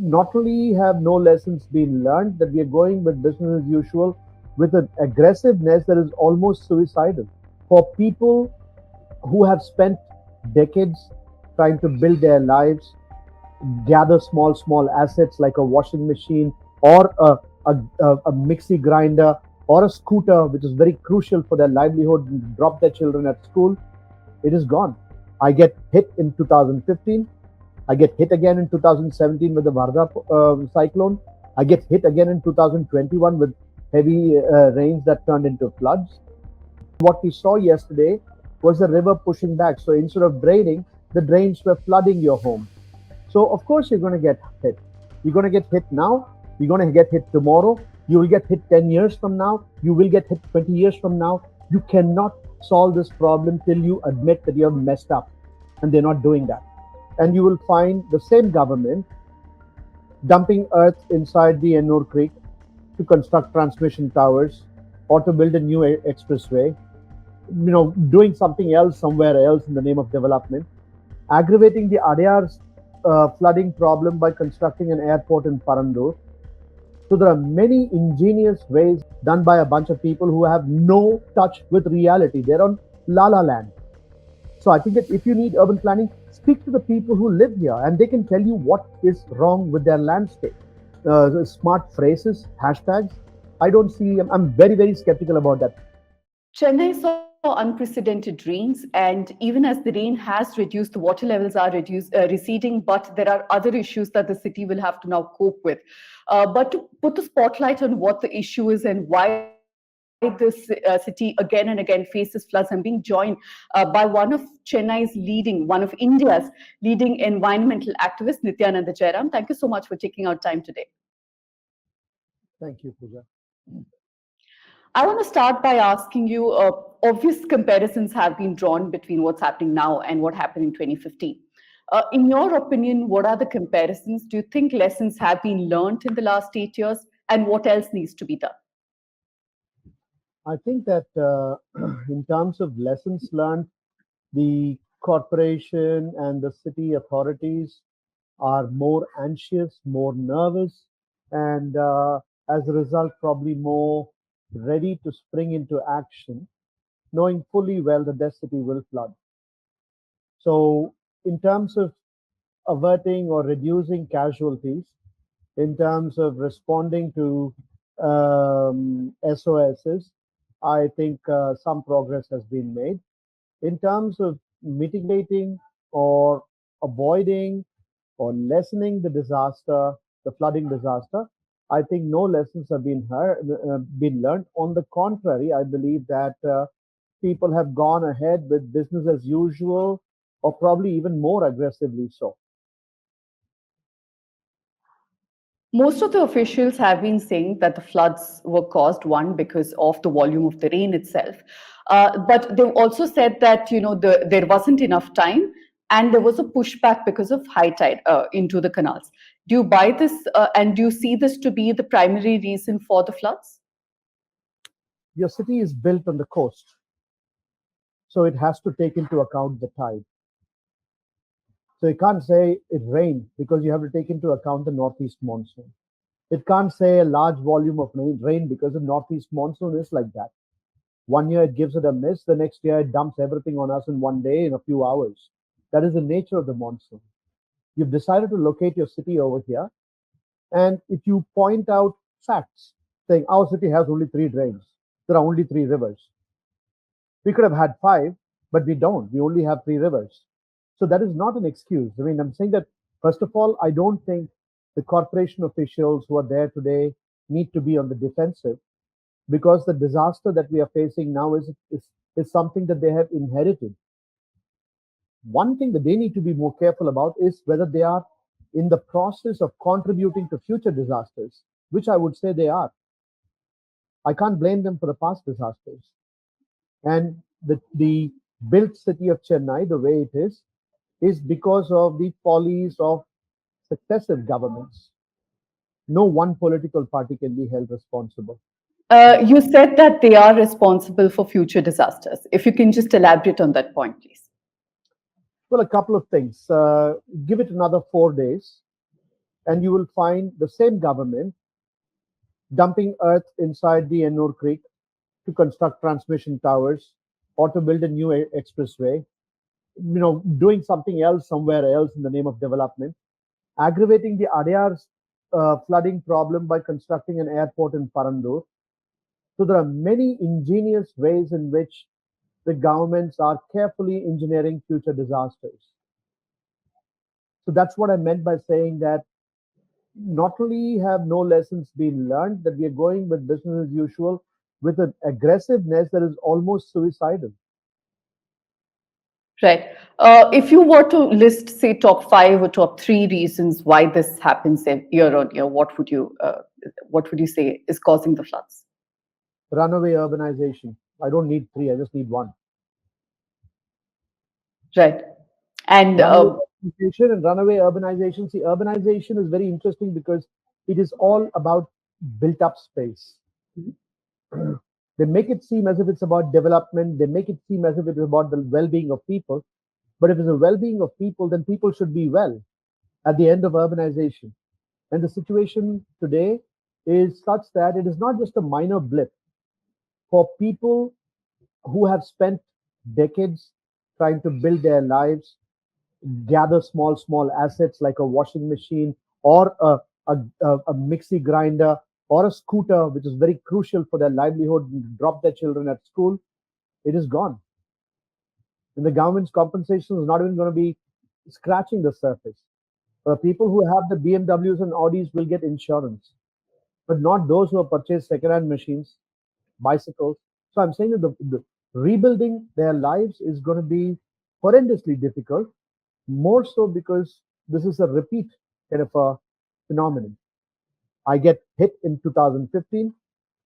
not only have no lessons been learned, that we are going with business as usual with an aggressiveness that is almost suicidal. For people who have spent decades trying to build their lives, gather small assets like a washing machine or a mixie grinder or a scooter, which is very crucial for their livelihood, and drop their children at school, it is gone. I get hit in 2015. I get hit again in 2017 with the Varda cyclone. I get hit again in 2021 with heavy rains that turned into floods. What we saw yesterday was the river pushing back. So instead of draining, the drains were flooding your home. So of course you're going to get hit. You're going to get hit now. You're going to get hit tomorrow. You will get hit 10 years from now. You will get hit 20 years from now. You cannot solve this problem till you admit that you have messed up, and they're not doing that. And you will find the same government dumping earth inside the Ennore Creek to construct transmission towers or to build a new expressway, doing something else somewhere else in the name of development, aggravating the Adyar flooding problem by constructing an airport in Parandur. So there are many ingenious ways done by a bunch of people who have no touch with reality. They're on la la land. So I think that if you need urban planning, speak to the people who live here and they can tell you what is wrong with their landscape. Smart phrases, hashtags, I don't see, I'm very, very skeptical about that. Chennai saw unprecedented rains, and even as the rain has reduced, the water levels are receding, but there are other issues that the city will have to now cope with. But to put the spotlight on what the issue is and why this city again and again faces floods, I'm being joined by one of India's leading environmental activists, Nityanand Jayaraman. Thank you so much for taking out time today. Thank you, Pooja. I want to start by asking you, obvious comparisons have been drawn between what's happening now and what happened in 2015. In your opinion, what are the comparisons? Do you think lessons have been learned in the last 8 years, and what else needs to be done? I think that in terms of lessons learned, the corporation and the city authorities are more anxious, more nervous, and as a result, probably more ready to spring into action, knowing fully well that their city will flood. So, in terms of averting or reducing casualties, in terms of responding to SOSs, I think some progress has been made. In terms of mitigating or avoiding or lessening the disaster, the flooding disaster, I think no lessons have been learned. On the contrary, I believe that people have gone ahead with business as usual, or probably even more aggressively so. Most of the officials have been saying that the floods were caused, one, because of the volume of the rain itself, but they've also said that there wasn't enough time, and there was a pushback because of high tide into the canals. Do you buy this, and do you see this to be the primary reason for the floods? Your city is built on the coast, so it has to take into account the tide. So you can't say it rained because you have to take into account the northeast monsoon. It can't say a large volume of rain because the northeast monsoon is like that. One year it gives it a miss, the next year it dumps everything on us in one day, in a few hours. That is the nature of the monsoon. You've decided to locate your city over here, and if you point out facts, saying our city has only 3 drains, there are only 3 rivers. We could have had 5, but we don't. We only have 3 rivers. So that is not an excuse. I mean, I'm saying that, first of all, I don't think the corporation officials who are there today need to be on the defensive, because the disaster that we are facing now is something that they have inherited. One thing that they need to be more careful about is whether they are in the process of contributing to future disasters, which I would say they are. I can't blame them for the past disasters. And the built city of Chennai, the way it is because of the follies of successive governments. No one political party can be held responsible. You said that they are responsible for future disasters. If you can just elaborate on that point, please. Well, a couple of things. Give it another 4 days. And you will find the same government dumping earth inside the Ennore Creek to construct transmission towers or to build a new expressway, doing something else somewhere else in the name of development, aggravating the Adyar's flooding problem by constructing an airport in Parandur. So there are many ingenious ways in which the governments are carefully engineering future disasters. So that's what I meant by saying that not only have no lessons been learned, that we are going with business as usual with an aggressiveness that is almost suicidal. Right. If you were to list, say, top five or top three reasons why this happens year on year, what would you say is causing the floods? Runaway urbanization. I don't need three, I just need one. Right. And Runaway urbanization and runaway urbanization. See, urbanization is very interesting because it is all about built up space. They make it seem as if it's about development, they make it seem as if it is about the well being of people. But if it's the well being of people, then people should be well at the end of urbanization. And the situation today is such that it is not just a minor blip for people who have spent decades trying to build their lives, gather small assets like a washing machine or a mixie grinder or a scooter, which is very crucial for their livelihood, drop their children at school. It is gone. And the government's compensation is not even going to be scratching the surface. People who have the BMWs and Audis will get insurance, but not those who have purchased second-hand machines, bicycles. So I'm saying that the rebuilding their lives is going to be horrendously difficult, more so because this is a repeat kind of a phenomenon. I get hit in 2015.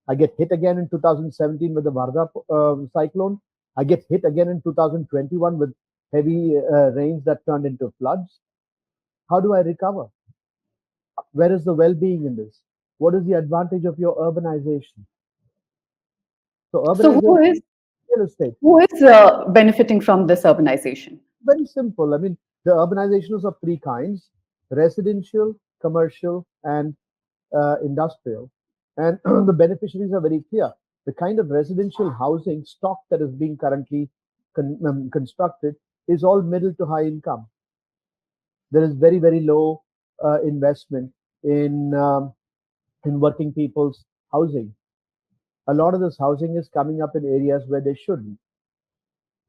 I get hit again in 2017 with the Varda cyclone. I get hit again in 2021 with heavy rains that turned into floods. How do I recover? Where is the well-being in this? What is the advantage of your urbanization? So so, urbanization, real estate, who is benefiting from this urbanization? very simple. I mean, the urbanization is of three kinds: residential, commercial, and industrial. And the beneficiaries are very clear. The kind of residential housing stock that is being currently constructed is all middle to high income. There is very low investment in working people's housing. A lot of this housing is coming up in areas where they shouldn't.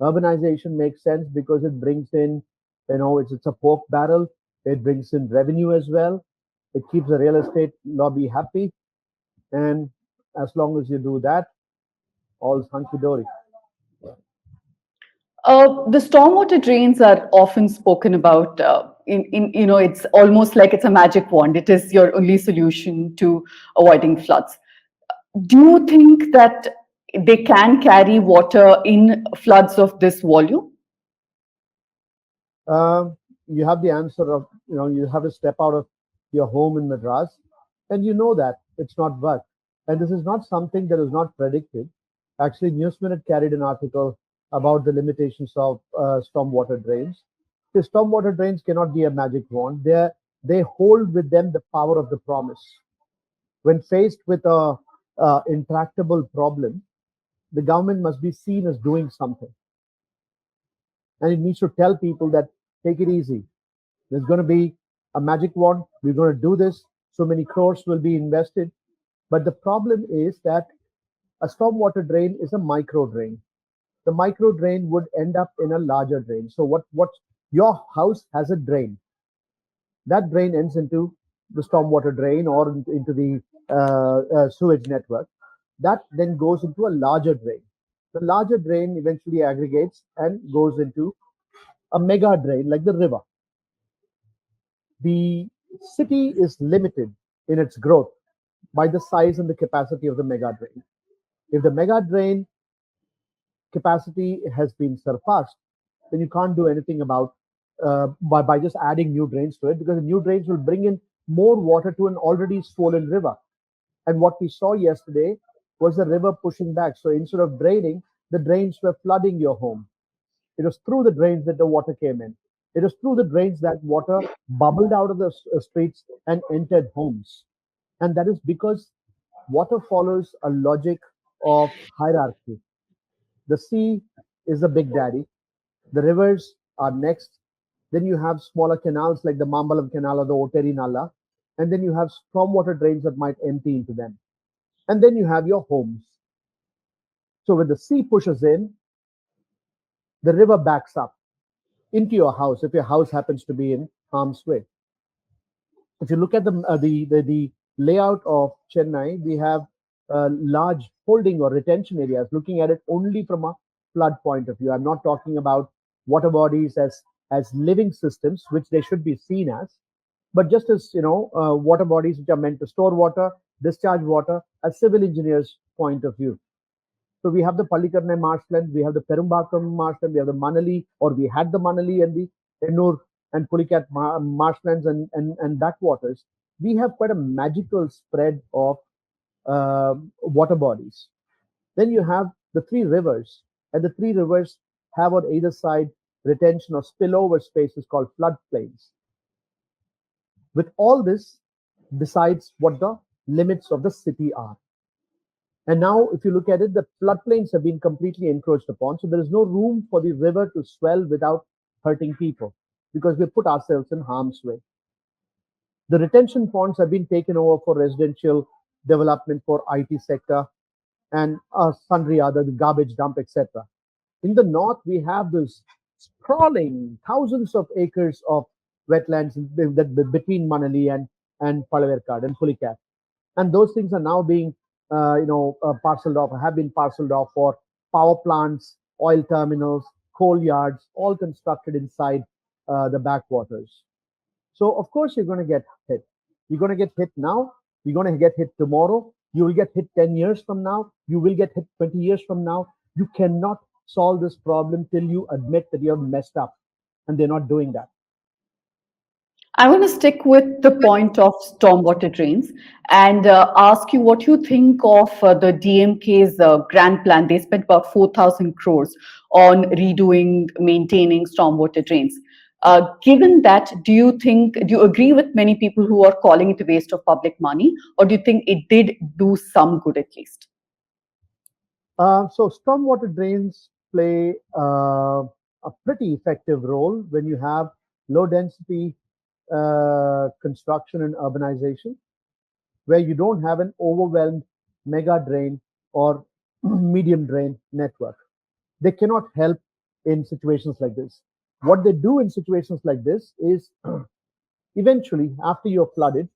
Urbanization makes sense because it brings in, it's a pork barrel. It brings in revenue as well. It keeps the real estate lobby happy. And as long as you do that, all's hunky dory. The stormwater drains are often spoken about. It's almost like it's a magic wand. It is your only solution to avoiding floods. Do you think that they can carry water in floods of this volume? You have the answer of, you have to step out of your home in Madras, and you know that it's not work. And this is not something that is not predicted. Actually, Newsminute carried an article about the limitations of stormwater drains. The stormwater drains cannot be a magic wand. They hold with them the power of the promise. When faced with a intractable problem, the government must be seen as doing something, and it needs to tell people that take it easy. There's going to be a magic wand. We're going to do this. So many crores will be invested. But the problem is that a stormwater drain is a micro drain. The micro drain would end up in a larger drain. So what your house has a drain. That drain ends into the stormwater drain or into the sewage network. That then goes into a larger drain. The larger drain eventually aggregates and goes into a mega drain like the river. The city is limited in its growth by the size and the capacity of the mega drain. If the mega drain capacity has been surpassed, then you can't do anything about by just adding new drains to it, because the new drains will bring in more water to an already swollen river. And what we saw yesterday was the river pushing back. So instead of draining, the drains were flooding your home. It was through the drains that the water came in. It is through the drains that water bubbled out of the streets and entered homes. And that is because water follows a logic of hierarchy. The sea is the big daddy, the rivers are next, then you have smaller canals like the Mambalam Canal or the Oteri Nala, and then you have stormwater drains that might empty into them. And then you have your homes. So when the sea pushes in, the river backs up into your house if your house happens to be in harm's way. If you look at the layout of Chennai, we have large holding or retention areas. Looking at it only from a flood point of view, I'm not talking about water bodies as living systems, which they should be seen as, but just as water bodies which are meant to store water, discharge water, as civil engineers' point of view. So we have the Pallikarnai marshland, we have the Perumbakam marshland, we have the Manali, or we had the Manali and the Ennur and Pulicat marshlands and backwaters. We have quite a magical spread of water bodies. Then you have the three rivers, and the three rivers have on either side retention or spillover spaces called floodplains. With all this decides what the limits of the city are. And now, if you look at it, the floodplains have been completely encroached upon. So there is no room for the river to swell without hurting people because we put ourselves in harm's way. The retention ponds have been taken over for residential development for IT sector and sundry other garbage dump, etc. In the north, we have this sprawling thousands of acres of wetlands between Manali and Palaverkad and Pulicat, and those things are now being parceled off, have been parceled off for power plants, oil terminals, coal yards, all constructed inside the backwaters. So of course you're going to get hit. You're going to get hit now. You're going to get hit tomorrow. You will get hit 10 years from now. You will get hit 20 years from now. You cannot solve this problem till you admit that you have messed up, and they're not doing that. I want to stick with the point of stormwater drains and ask you what you think of the DMK's grand plan. They spent about 4,000 crores on redoing, maintaining stormwater drains. Given that, do you agree with many people who are calling it a waste of public money, or do you think it did do some good at least? So stormwater drains play a pretty effective role when you have low density construction and urbanization, where you don't have an overwhelmed mega drain or medium drain network. They cannot help in situations like this. What they do in situations like this is eventually, after you're flooded,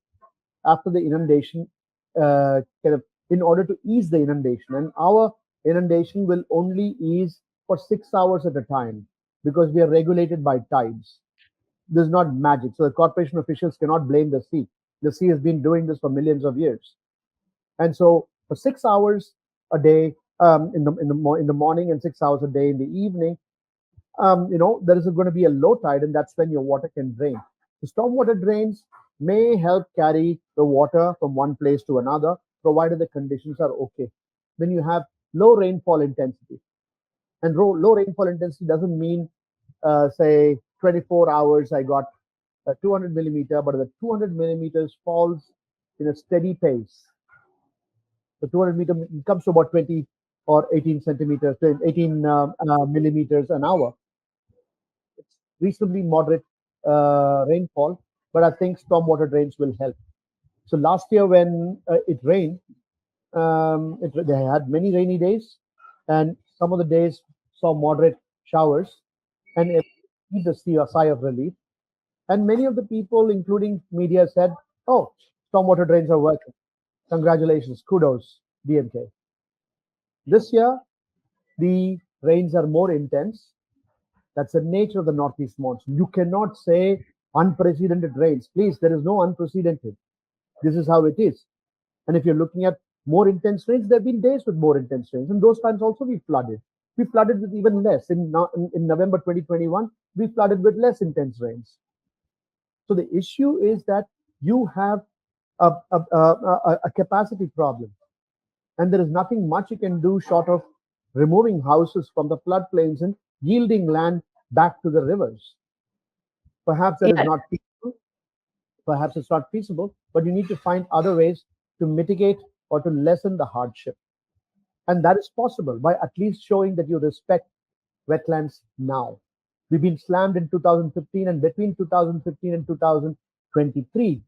after the inundation, kind of in order to ease the inundation, and our inundation will only ease for 6 hours at a time because we are regulated by tides. This is not magic. So the corporation officials cannot blame the sea. The sea has been doing this for millions of years. And so for 6 hours a day in the morning and 6 hours a day in the evening, there is going to be a low tide, and that's when your water can drain. The stormwater drains may help carry the water from one place to another, provided the conditions are okay. When you have low rainfall intensity, and low rainfall intensity doesn't mean, say, 24 hours I got 200 millimeter, but the 200 millimeters falls in a steady pace. The 200 meter comes to about 20 or 18 centimeters, 18 millimeters an hour. It's reasonably moderate rainfall, but I think stormwater drains will help. So last year when it rained, they had many rainy days, and some of the days saw moderate showers, and it gave the sea a sigh of relief. And many of the people, including media, said, "Oh, stormwater drains are working. Congratulations, kudos, DMK." This year, the rains are more intense. That's the nature of the northeast monsoon. You cannot say unprecedented rains. Please, there is no unprecedented. This is how it is. And if you're looking at more intense rains, there have been days with more intense rains, and those times also we flooded. We flooded with even less. In November 2021, we flooded with less intense rains. So the issue is that you have a capacity problem, and there is nothing much you can do short of removing houses from the floodplains and yielding land back to the rivers. Perhaps that is Yeah. not feasible, perhaps it's not feasible, but you need to find other ways to mitigate or to lessen the hardship. And that is possible by at least showing that you respect wetlands now. We've been slammed in 2015, and between 2015 and 2023,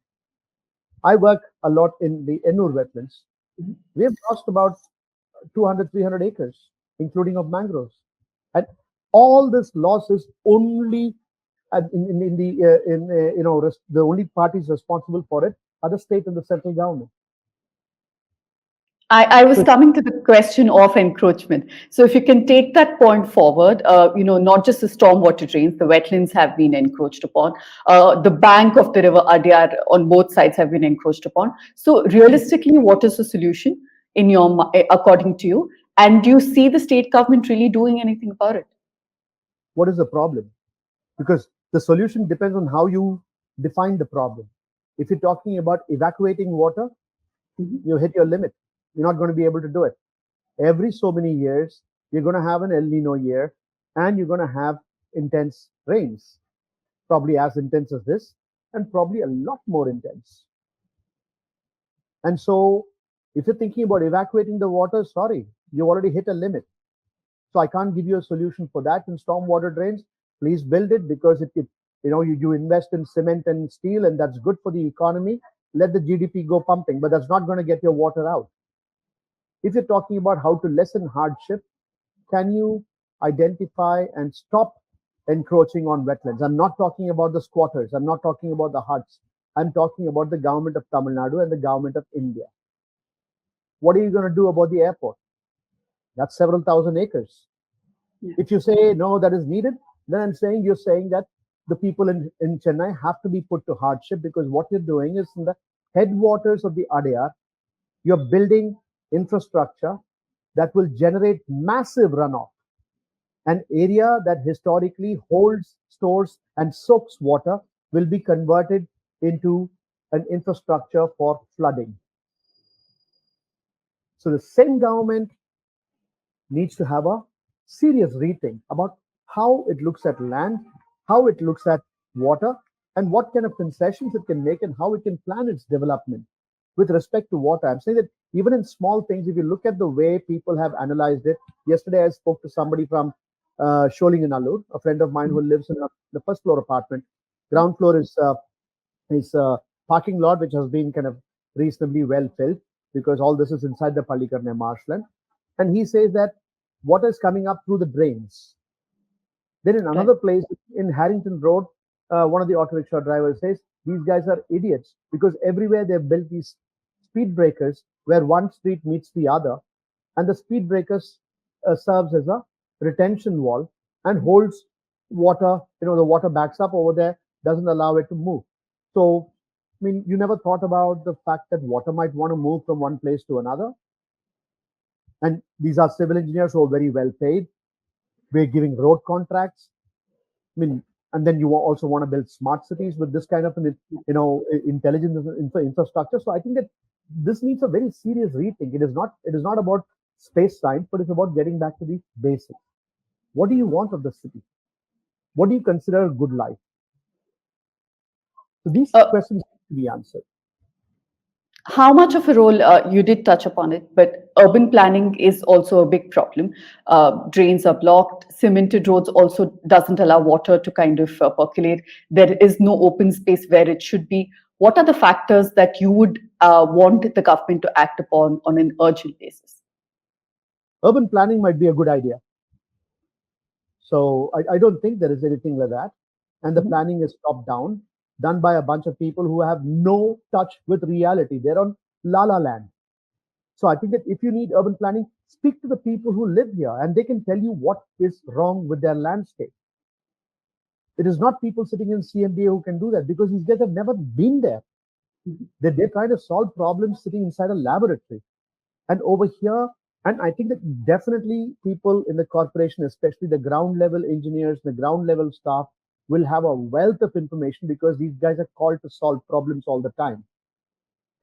I work a lot in the Ennur wetlands. We have lost about 200, 300 acres, including of mangroves. And all this loss is only in the the only parties responsible for it are the state and the central government. I was So coming to the question of encroachment. So if you can take that point forward, not just the stormwater drains, the wetlands have been encroached upon. The bank of the river Adyar on both sides have been encroached upon. So realistically, what is the solution according to you? And do you see the state government really doing anything about it? what is the problem? Because the solution depends on how you define the problem. If you're talking about evacuating water, Mhm. you hit your limit. You're not going to be able to do it. Every so many years, you're going to have an El Nino year, and you're going to have intense rains, probably as intense as this, and probably a lot more intense. And so, if you're thinking about evacuating the water, sorry, you already hit a limit. So I can't give you a solution for that. In stormwater drains, please build it because you invest in cement and steel, and that's good for the economy. Let the GDP go pumping, but that's not going to get your water out. If you're talking about how to lessen hardship, can you identify and stop encroaching on wetlands? I'm not talking about the squatters. I'm not talking about the huts. I'm talking about the government of Tamil Nadu and the government of India. What are you going to do about the airport? That's several thousand acres. Yeah. If you say no, that is needed, then you're saying that the people in Chennai have to be put to hardship because what you're doing is in the headwaters of the Adyar, you're building infrastructure that will generate massive runoff. An area that historically holds, stores, and soaks water will be converted into an infrastructure for flooding. So the same government needs to have a serious rethink about how it looks at land, how it looks at water, and what kind of concessions it can make and how it can plan its development with respect to water. I'm saying that even in small things, if you look at the way people have analyzed it, yesterday I spoke to somebody from Sholing in Allur, a friend of mine who lives in the first floor apartment. Ground floor is a parking lot which has been kind of reasonably well filled because all this is inside the Pallikarne marshland. And he says that water is coming up through the drains. Then in Right. another place in Harrington Road, one of the auto rickshaw drivers says these guys are idiots because everywhere they've built these speed breakers where one street meets the other, and the speed breakers serves as a retention wall and holds water. The water backs up over there, doesn't allow it to move. So, I mean, you never thought about the fact that water might want to move from one place to another. And these are civil engineers who are very well paid. We're giving road contracts. I mean, and then you also want to build smart cities with this kind of intelligent infrastructure. So I think that this needs a very serious rethink. It is not about space science, but it's about getting back to the basics. What do you want of the city? What do you consider a good life? So these Uh, questions need to be answered. how much of a role you did touch upon it, but urban planning is also a big problem. Drains are blocked, cemented roads also doesn't allow water to kind of percolate. There is no open space where it should be. What are the factors that you would want the government to act upon on an urgent basis? Urban planning might be a good idea. So I don't think there is anything like that. And the Mhm. planning is top down, done by a bunch of people who have no touch with reality. They're on la la land. So I think that if you need urban planning, speak to the people who live here and they can tell you what is wrong with their landscape. It is not people sitting in CMDA who can do that because these guys have never been there. They're trying to solve problems sitting inside a laboratory. And over here, and I think that definitely people in the corporation, especially the ground level engineers, the ground level staff, will have a wealth of information because these guys are called to solve problems all the time.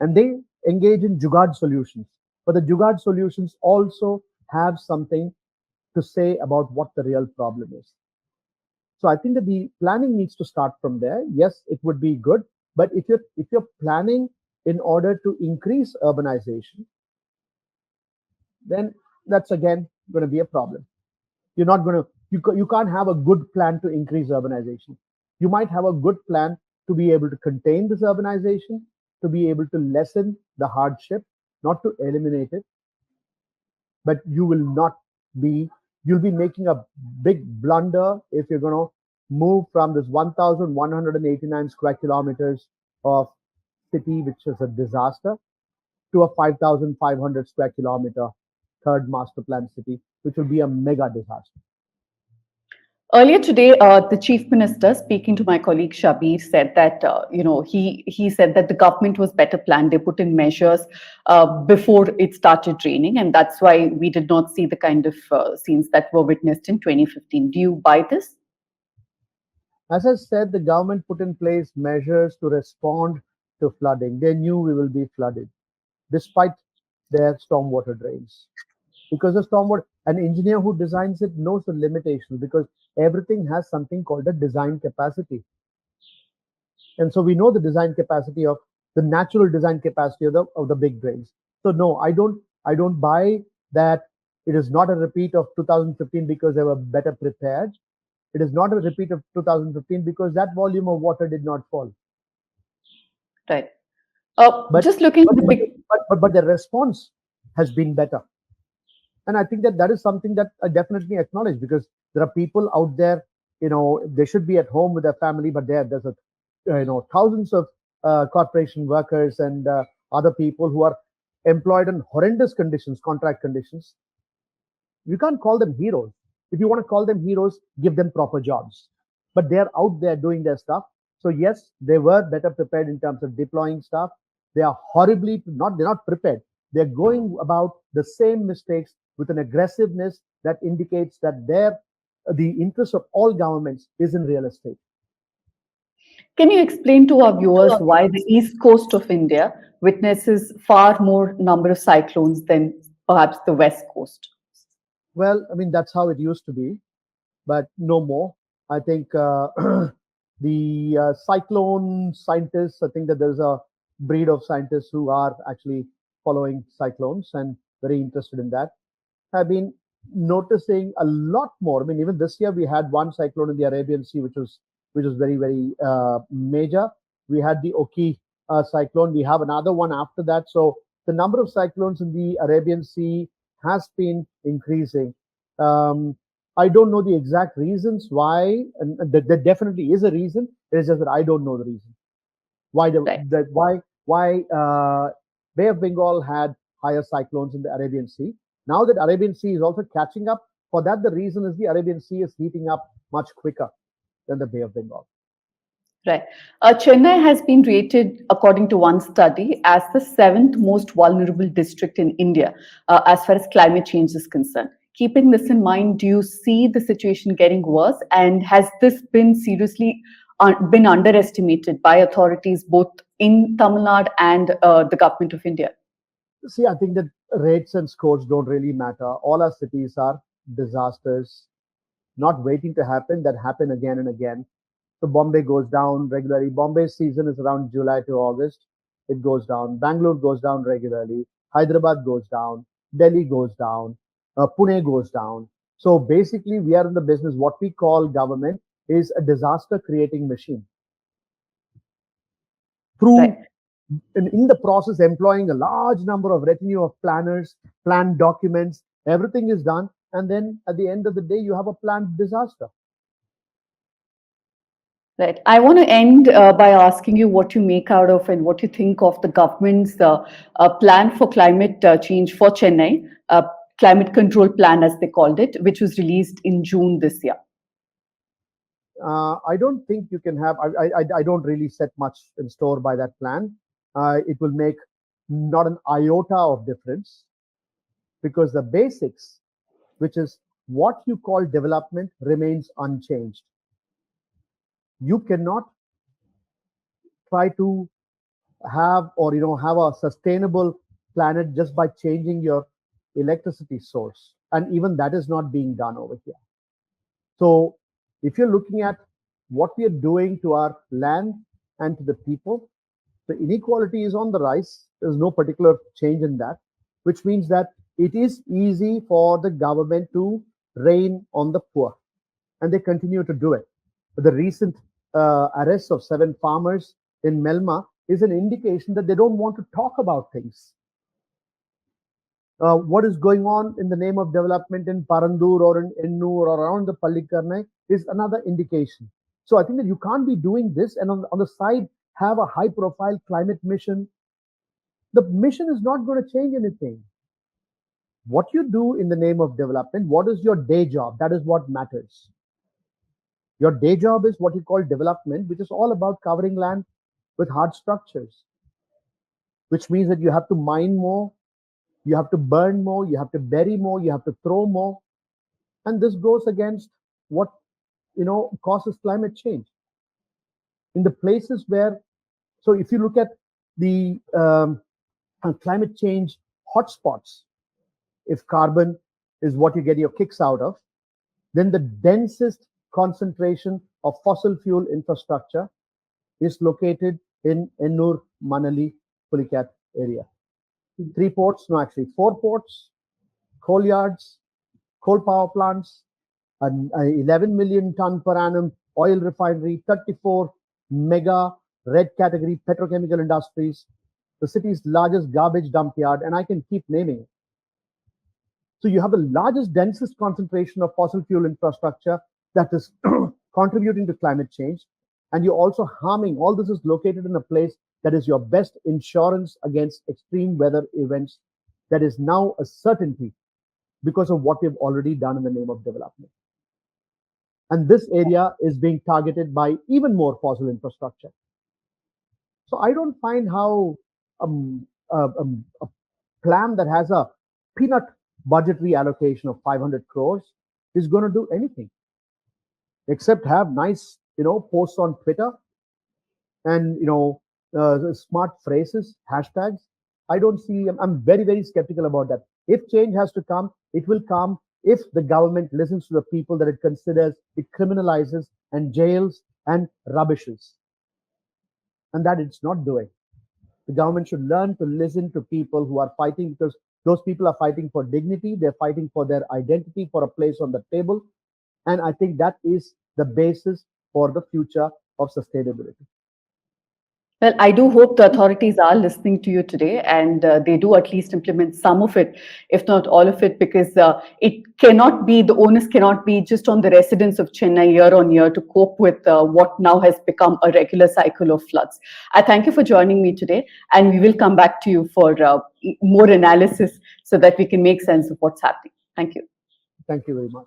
And they engage in Jugaad solutions. But the Jugaad solutions also have something to say about what the real problem is. So I think that the planning needs to start from there. Yes, it would be good, but if you're planning in order to increase urbanization, then that's again going to be a problem. You're not going to you can't have a good plan to increase urbanization. You might have a good plan to be able to contain this urbanization, to be able to lessen the hardship, not to eliminate it, but you will not be you'll be making a big blunder if you're going to move from this 1189 square kilometers of city, which is a disaster, to a 5500 square kilometer third master plan city, which will be a mega disaster. Earlier today, the chief minister, speaking to my colleague Shabir, said that he said that the government was better planned. They put in measures before it started raining, and that's why we did not see the kind of scenes that were witnessed in 2015. Do you buy this? As I said, the government put in place measures to respond to flooding. They knew we will be flooded, despite their stormwater drains. Because the stormwater, an engineer who designs it knows the limitations because everything has something called a design capacity. And so we know the design capacity of the natural design capacity of the big drains. So no, I don't buy that it is not a repeat of 2015 because they were better prepared. It is not a repeat of 2015 because that volume of water did not fall. Right. But Just looking at but the but big. but the response has been better. And I think that that is something that I definitely acknowledge because there are people out there, they should be at home with their family, but there's a, thousands of corporation workers and other people who are employed in horrendous conditions, contract conditions. You can't call them heroes. If you want to call them heroes, give them proper jobs. But they're out there doing their stuff. So yes, they were better prepared in terms of deploying stuff. They are they're not prepared. They're going about the same mistakes with an aggressiveness that indicates that the interest of all governments is in real estate. Can you explain to our viewers why the east coast of India witnesses far more number of cyclones than perhaps the west coast? Well, I mean, that's how it used to be, but no more. I think the cyclone scientists, I think that there's a breed of scientists who are actually following cyclones and very interested in that, have been noticing a lot more. I mean, even this year we had one cyclone in the Arabian Sea, which was very very major. We had the Oki cyclone. We have another one after that. So the number of cyclones in the Arabian Sea has been increasing. Um, I don't know the exact reasons why, and there definitely is a reason. It's just that I don't know the reason why Right. Bay of Bengal had higher cyclones in the Arabian Sea. Now that Arabian Sea is also catching up, for that the reason is the Arabian Sea is heating up much quicker than the Bay of Bengal. Right. Chennai has been rated, according to one study, as the seventh most vulnerable district in India as far as climate change is concerned. Keeping this in mind, do you see the situation getting worse? And has this been seriously been underestimated by authorities both in Tamil Nadu and the government of India? See, I think that rates and scores don't really matter. All our cities are disasters, not waiting to happen, that happen again and again. So Bombay goes down regularly. Bombay's season is around July to August. It goes down. Bangalore goes down regularly. Hyderabad goes down. Delhi goes down. Pune goes down. So basically, we are in the business. What we call government is a disaster creating machine. Right. Through in the process, employing a large number of retinue of planners, planned documents, everything is done. And then at the end of the day, you have a planned disaster. Right. I want to end by asking you what you make out of and what you think of the government's plan for climate change for Chennai, climate control plan, as they called it, which was released in June this year. I don't think you can have. I don't really set much in store by that plan. It will make not an iota of difference because the basics, which is what you call development, remains unchanged. You cannot try to have a sustainable planet just by changing your electricity source, and even that is not being done over here. So If you're looking at what we are doing to our land and to the people, the inequality is on the rise. There's no particular change in that, which means that it is easy for the government to rain on the poor, and they continue to do it. The recent arrest of 7 farmers in Melma is an indication that they don't want to talk about things. What is going on in the name of development in Parandur or in Ennur or around the Pallikarnai is another indication. So I think that you can't be doing this and on the side have a high profile climate mission. The mission is not going to change anything. What you do in the name of development, what is your day job? That is what matters. Your day job is what you call development, which is all about covering land with hard structures, which means that you have to mine more, you have to burn more, you have to bury more, you have to throw more. And this goes against what causes climate change. In the places where, so if you look at the climate change hotspots, if carbon is what you get your kicks out of, then the densest concentration of fossil fuel infrastructure is located in Ennur, Manali, Pulicat area. 3 ports, no, actually 4 ports, coal yards, coal power plants, an 11 million ton per annum oil refinery, 34 mega red category petrochemical industries, the city's largest garbage dump yard, and I can keep naming it. So you have the largest, densest concentration of fossil fuel infrastructure that is contributing to climate change. And you're also harming, all this is located in a place that is your best insurance against extreme weather events, that is now a certainty because of what we've already done in the name of development. And this area is being targeted by even more fossil infrastructure. So I don't find how a plan that has a peanut budgetary allocation of 500 crores is going to do anything except have nice, posts on Twitter and, smart phrases, hashtags. I don't see, I'm very, very skeptical about that. If change has to come, it will come if the government listens to the people that it considers, it criminalizes and jails and rubbishes. And that it's not doing. The government should learn to listen to people who are fighting, because those people are fighting for dignity, they're fighting for their identity, for a place on the table. And I think that is the basis for the future of sustainability. Well, I do hope the authorities are listening to you today and they do at least implement some of it, if not all of it, because it cannot be, the onus cannot be just on the residents of Chennai year on year to cope with what now has become a regular cycle of floods. I thank you for joining me today, and we will come back to you for more analysis so that we can make sense of what's happening. Thank you. Thank you very much.